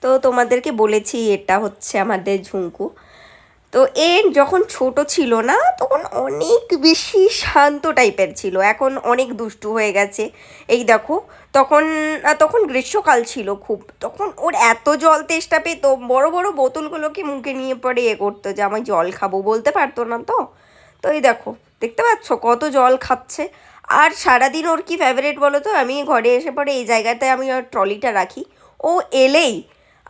তো তোমাদেরকে বলেছি এটা হচ্ছে আমাদের ঝুঙ্কু। তো যখন ছোট ছিল না তখন অনেক বেশি শান্ত টাইপের ছিল, এখন অনেক দুষ্টু হয়ে গেছে। এই দেখো, তখন তখন গ্রীষ্মকাল ছিল খুব, তখন ওর এত জল তেষ্টা পেতো, বড় বড় বোতলগুলোকে মুখে নিয়ে পরে করতো যে আমি জল খাবো, বলতে পারতো না তো। তো এই দেখো, দেখতে পাচ্ছ কত জল খাচ্ছে। আর সারাদিন ওর কি ফেভারিট বলো তো, আমি ঘরে এসে পরে এই জায়গাতে আমি ওর ট্রলিটা রাখি, ও এলেই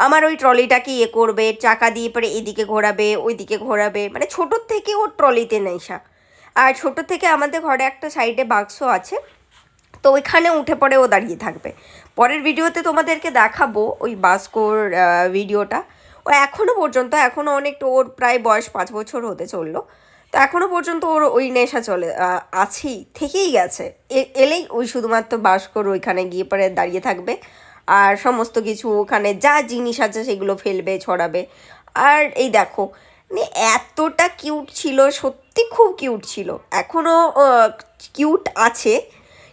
আমার ওই ট্রলিটাকে করবে, চাকা দিয়ে পরে এদিকে ঘোরাবে ওইদিকে ঘোরাবে, মানে ছোটোর থেকে ওর ট্রলিতে নেশা। আর ছোটো থেকে আমাদের ঘরে একটা সাইডে বাক্স আছে, তো ওইখানে উঠে পড়ে ও দাঁড়িয়ে থাকবে। পরের ভিডিওতে তোমাদেরকে দেখাবো ওই বাস্কোর ভিডিওটা। ও এখনও পর্যন্ত, এখনও অনেকটা, ওর প্রায় বয়স 5 বছর হতে চললো, তো এখনও পর্যন্ত ওর ওই নেশা চলে আছেই, থেকেই গেছে। এলেই ওই শুধুমাত্র বাস্কোর ওইখানে গিয়ে পরে দাঁড়িয়ে থাকবে, আর সমস্ত কিছু ওখানে যা জিনিস আছে সেগুলো ফেলবে, ছড়াবে। আর এই দেখো, মানে এতটা কিউট ছিল, সত্যি খুব কিউট ছিল, এখনও কিউট আছে।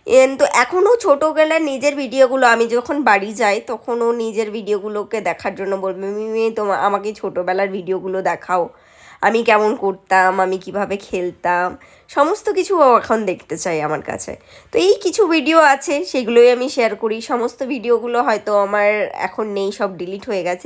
কিন্তু এখনও ছোটোবেলার নিজের ভিডিওগুলো আমি যখন বাড়ি যাই তখন ও নিজের ভিডিওগুলোকে দেখার জন্য বলবে, মিমি আমাকে ছোটোবেলার ভিডিওগুলো দেখাও, আমি কেমন করতাম, আমি কিভাবে খেলতাম, সমস্ত কিছু ও এখন দেখতে চাই আমার কাছে। তো এই কিছু ভিডিও আছে, সেগুলোই আমি শেয়ার করি। সমস্ত ভিডিওগুলো হয়তো আমার এখন নেই, সব ডিলিট হয়ে গেছে।